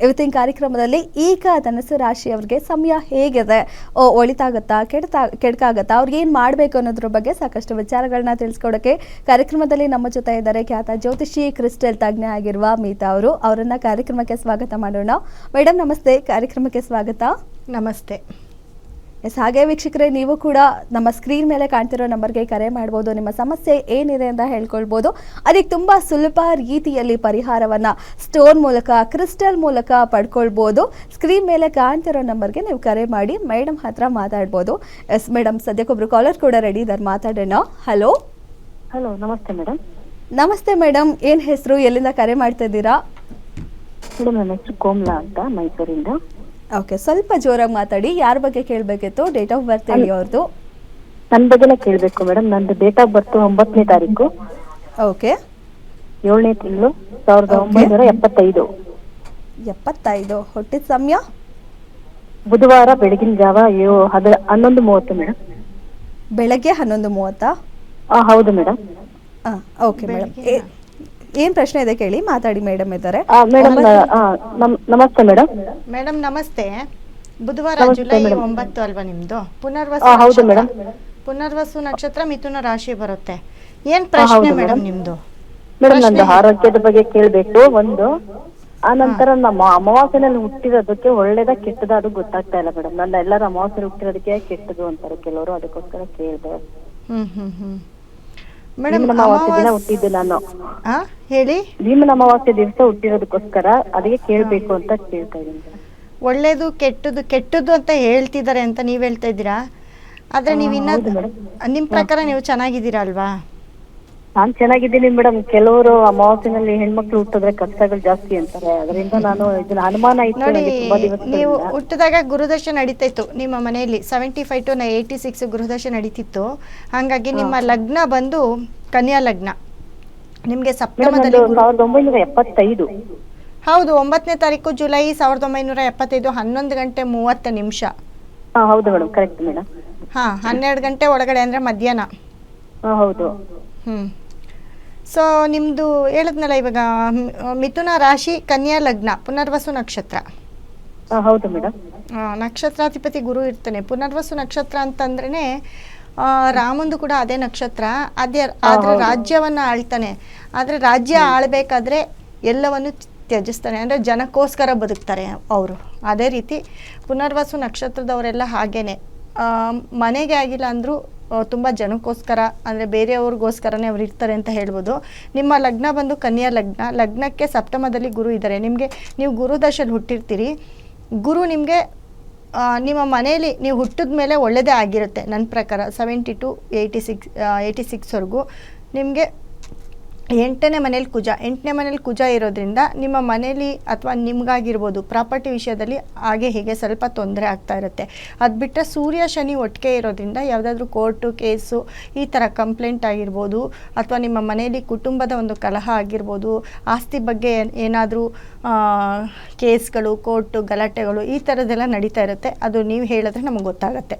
ಇವತ್ತಿನ ಕಾರ್ಯಕ್ರಮದಲ್ಲಿ ಈಗ ಧನಸ್ಸು ರಾಶಿಯವರಿಗೆ ಸಮಯ ಹೇಗಿದೆ, ಒಳಿತಾಗತ್ತಾ ಕೆಡಕಾಗತ್ತಾ, ಅವ್ರಿಗೆ ಏನು ಮಾಡಬೇಕು ಅನ್ನೋದ್ರ ಬಗ್ಗೆ ಸಾಕಷ್ಟು ವಿಚಾರಗಳನ್ನ ತಿಳಿಸ್ಕೊಡೋಕ್ಕೆ ಕಾರ್ಯಕ್ರಮದಲ್ಲಿ ನಮ್ಮ ಜೊತೆ ಇದ್ದಾರೆ ಖ್ಯಾತ ಜ್ಯೋತಿಷಿ ಕ್ರಿಸ್ಟಲ್ ತಜ್ಞ ಆಗಿರುವ ಮೀತಾ ಅವರು. ಅವರನ್ನ ಕಾರ್ಯಕ್ರಮಕ್ಕೆ ಸ್ವಾಗತ ಮಾಡೋಣ. ಮೇಡಮ್ ನಮಸ್ತೆ, ಕಾರ್ಯಕ್ರಮಕ್ಕೆ ಸ್ವಾಗತ. ನಮಸ್ತೆ. ಹಾಗೆ ವೀಕ್ಷಕರೇ, ನೀವು ಕೂಡ ನಮ್ಮ ಸ್ಕ್ರೀನ್ ಮೇಲೆ ಕಾಣ್ತಿರೋ ನಂಬರ್ಗೆ ಕರೆ ಮಾಡ್ಬೋದು. ನಿಮ್ಮ ಸಮಸ್ಯೆ ಏನಿದೆ ಅಂತ ಹೇಳ್ಕೊಳ್ಬೋದು. ಅದಕ್ಕೆ ತುಂಬ ಸುಲಭ ರೀತಿಯಲ್ಲಿ ಪರಿಹಾರವನ್ನು ಸ್ಟೋನ್ ಮೂಲಕ, ಕ್ರಿಸ್ಟಲ್ ಮೂಲಕ ಪಡ್ಕೊಳ್ಬೋದು. ಸ್ಕ್ರೀನ್ ಮೇಲೆ ಕಾಣ್ತಿರೋ ನಂಬರ್ಗೆ ನೀವು ಕರೆ ಮಾಡಿ ಮೇಡಮ್ ಹತ್ರ ಮಾತಾಡ್ಬೋದು. ಎಸ್ ಮೇಡಮ್, ಸದ್ಯಕ್ಕೊಬ್ರು ಕಾಲರ್ ಕೂಡ ರೆಡಿ ಇದ್ದಾರೆ, ಮಾತಾಡೋಣ. ಹಲೋ. ಹಲೋ, ನಮಸ್ತೆ ಮೇಡಮ್. ನಮಸ್ತೆ ಮೇಡಮ್, ಏನು ಹೆಸರು, ಎಲ್ಲಿಂದ ಕರೆ ಮಾಡ್ತಾ ಇದ್ದೀರಾ? ಮೇಡಮ್, ನನ್ನ ಹೆಸರು ಕೋಮಲಾ ಅಂತ, ಮೈಸೂರಿಂದ. ಓಕೆ, ಸ್ವಲ್ಪ ಜೋರಾಗಿ ಮಾತಾಡಿ. ಯಾರ ಬಗ್ಗೆ ಕೇಳಬೇಕಿತ್ತು? ಡೇಟ್ ಆಫ್ ಬರ್ತ್ ಹೇಳಿ ಅವ್ರದ್ದು. ನನ್ನ ಬಗ್ಗೆನೇ ಕೇಳಬೇಕು ಮೇಡಮ್. ನಂದು ಡೇಟ್ ಆಫ್ ಬರ್ತ್ 9ನೇ ತಾರೀಕು. ಓಕೆ. 7ನೇ ತಿಂಗಳು 1975. 75. ಹುಟ್ಟಿದ ಸಮಯ? ಬುಧವಾರ ಬೆಳಗಿನ ಜಾವ 11:30 ಮೇಡಮ್. ಬೆಳಗ್ಗೆ 11:30? ಹೌದು ಮೇಡಮ್. ಓಕೆ ಮೇಡಮ್, ಏನ್ ಪ್ರಶ್ನೆ ಇದೆ ಕೇಳಿ, ಮಾತಾಡಿ. ಮೇಡಮ್ ಇದ್ದಾರೆ. ಮೇಡಮ್ ನಮಸ್ತೆ ಮೇಡಮ್. ಮೇಡಮ್ ನಮಸ್ತೆ. ಬುಧವಾರ ಜುಲೈ 9 ಅಲ್ವಾ ನಿಮ್ದು? ಪುನರ್ವಸು ನಕ್ಷತ್ರ, ಮಿಥುನ ರಾಶಿ ಬರುತ್ತೆ. ಏನ್ ಪ್ರಶ್ನೆ ಮೇಡಮ್ ನಿಮ್ದು? ಮೇಡಮ್, ನಂದು ಆರೋಗ್ಯದ ಬಗ್ಗೆ ಕೇಳಬೇಕು ಒಂದು. ಆ ನಂತರ ನಮ್ಮ ಅಮಾವಾಸ್ಯೆನಲ್ಲಿ ಹುಟ್ಟಿರೋದಕ್ಕೆ ಒಳ್ಳೇದ ಕೆಟ್ಟದ ಅದು ಗೊತ್ತಾಗ್ತಾ ಇಲ್ಲ ಮೇಡಮ್. ನನ್ನ ಎಲ್ಲರೂ ಅಮಾವಾಸ್ಯೆ ಹುಟ್ಟಿರೋದಕ್ಕೆ ಕೆಟ್ಟದು ಅಂತಾರೆ ಕೆಲವರು, ಅದಕ್ಕೋಸ್ಕರ ಕೇಳಿದೆ. ಮೇಡಮ್, ಅಮಾವಾಸ್ಯೆ ದಿನ ಹುಟ್ಟಿದ್ದು ನಾನು. ಹೇಳಿ. ಭೀಮನ ಅಮಾವಾಸ್ಯೆ ದಿವಸ ಹುಟ್ಟಿರೋದಕ್ಕೋಸ್ಕರ ಅದಕ್ಕೆ ಕೇಳ್ಬೇಕು ಅಂತ ಕೇಳ್ತಾ ಇದ್ದೀನಿ. ಒಳ್ಳೇದು ಕೆಟ್ಟದ್ದು ಅಂತ ಹೇಳ್ತಿದ್ದಾರೆ ಅಂತ ನೀವ್ ಹೇಳ್ತಾ ಇದ್ದೀರಾ. ಆದ್ರೆ ನೀವ್ ನಿಮ್ ಪ್ರಕಾರ ನೀವು ಚೆನ್ನಾಗಿದ್ದೀರಾ ಅಲ್ವಾ? ನಾನ್ ಚೆನ್ನಾಗಿದ್ದೀನಿ ಮೇಡಮ್. ಕೆಲವರು ಅಮಾವಾಸ್ಯೆನಲ್ಲಿ ಹೆಣ್ಮಕ್ಳು ಹುಟ್ಟಿದ್ರೆ ಕಷ್ಟಗಳು ಜಾಸ್ತಿ ಅಂತಾರೆ, ಅದರಿಂದ ನಾನು ಇದನ್ನ ಅನುಮಾನ ಇತ್ತು ನೋಡಿ. ತುಂಬಾ ದಿವಸ. ನೀವು ಹುಟ್ಟಿದಾಗ ಗುರುದಶ ನಡೀತಾ ಇತ್ತು ನಿಮ್ಮ ಮನೆಯಲ್ಲಿ. 75 to 86 ಗುರುದಶ ನಡೀತಿತ್ತು. ಹಾಗಾಗಿ ನಿಮ್ಮ ಲಗ್ನ ಬಂದು ಕನ್ಯಾ ಲಗ್ನ. ನಿಮ್ಗೆ ಸಪ್ತಮದಲ್ಲಿ 1975. ಹೌದು, 9ನೇ ತಾರೀಕು ಜುಲೈ 1975 11:30. ಹೌದು ಮೇಡಮ್, ಕರೆಕ್ಟ್ ಮೇಡಮ್. 12 ಗಂಟೆ ಒಳಗಡೆ ಅಂದ್ರೆ ಮಧ್ಯಾಹ್ನ. ಹೌದು. ಸೊ ನಿಮ್ದು ಹೇಳಿದ್ನಲ್ಲ ಇವಾಗ, ಮಿಥುನ ರಾಶಿ, ಕನ್ಯಾ ಲಗ್ನ, ಪುನರ್ವಸು ನಕ್ಷತ್ರ. ಹೌದು ಮೇಡಮ್. ನಕ್ಷತ್ರಾಧಿಪತಿ ಗುರು ಇರ್ತಾನೆ. ಪುನರ್ವಸು ನಕ್ಷತ್ರ ಅಂತಂದ್ರೇನೆ ರಾಮಂದು ಕೂಡ ಅದೇ ನಕ್ಷತ್ರ. ಆದ್ರೆ ರಾಜ್ಯವನ್ನ ಆಳ್ತಾನೆ. ಆದ್ರೆ ರಾಜ್ಯ ಆಳ್ಬೇಕಾದ್ರೆ ಎಲ್ಲವನ್ನು ತ್ಯಜಿಸ್ತಾನೆ, ಅಂದ್ರೆ ಜನಕ್ಕೋಸ್ಕರ ಬದುಕ್ತಾರೆ ಅವರು. ಅದೇ ರೀತಿ ಪುನರ್ವಸು ನಕ್ಷತ್ರದವರೆಲ್ಲ ಹಾಗೇನೆ. ಮನೆಗೆ ಆಗಿಲ್ಲ ಅಂದ್ರೂ ತುಂಬ ಜನಕ್ಕೋಸ್ಕರ, ಅಂದರೆ ಬೇರೆಯವ್ರಿಗೋಸ್ಕರನೇ ಅವ್ರು ಇರ್ತಾರೆ ಅಂತ ಹೇಳ್ಬೋದು. ನಿಮ್ಮ ಲಗ್ನ ಬಂದು ಕನ್ಯಾ ಲಗ್ನ. ಲಗ್ನಕ್ಕೆ ಸಪ್ತಮದಲ್ಲಿ ಗುರು ಇದ್ದಾರೆ. ನೀವು ಗುರುದಶಲ್ಲಿ ಹುಟ್ಟಿರ್ತೀರಿ. ಗುರು ನಿಮಗೆ ನಿಮ್ಮ ಮನೆಯಲ್ಲಿ ನೀವು ಹುಟ್ಟಿದ ಮೇಲೆ ಒಳ್ಳೆಯದೇ ಆಗಿರುತ್ತೆ ನನ್ನ ಪ್ರಕಾರ. 70 to 86ವರೆಗೂ ನಿಮಗೆ 8ನೇ ಮನೇಲಿ ಕುಜ. 8ನೇ ಮನೇಲಿ ಕುಜ ಇರೋದ್ರಿಂದ ನಿಮ್ಮ ಮನೇಲಿ ಅಥವಾ ನಿಮ್ಗಾಗಿರ್ಬೋದು ಪ್ರಾಪರ್ಟಿ ವಿಷಯದಲ್ಲಿ ಹಾಗೆ ಹೀಗೆ ಸ್ವಲ್ಪ ತೊಂದರೆ ಆಗ್ತಾ ಇರುತ್ತೆ. ಅದು ಬಿಟ್ಟರೆ ಸೂರ್ಯ ಶನಿ ಒಟ್ಟಿಗೆ ಇರೋದ್ರಿಂದ ಯಾವುದಾದ್ರೂ ಕೋರ್ಟು ಕೇಸು ಈ ಥರ ಕಂಪ್ಲೇಂಟ್ ಆಗಿರ್ಬೋದು, ಅಥವಾ ನಿಮ್ಮ ಮನೆಯಲ್ಲಿ ಕುಟುಂಬದ ಒಂದು ಕಲಹ ಆಗಿರ್ಬೋದು, ಆಸ್ತಿ ಬಗ್ಗೆ ಏನಾದರೂ ಕೇಸ್ಗಳು, ಕೋರ್ಟು ಗಲಾಟೆಗಳು ಈ ಥರದ್ದೆಲ್ಲ ನಡೀತಾ ಇರುತ್ತೆ. ಅದು ನೀವು ಹೇಳಿದ್ರೆ ನಮಗೆ ಗೊತ್ತಾಗುತ್ತೆ.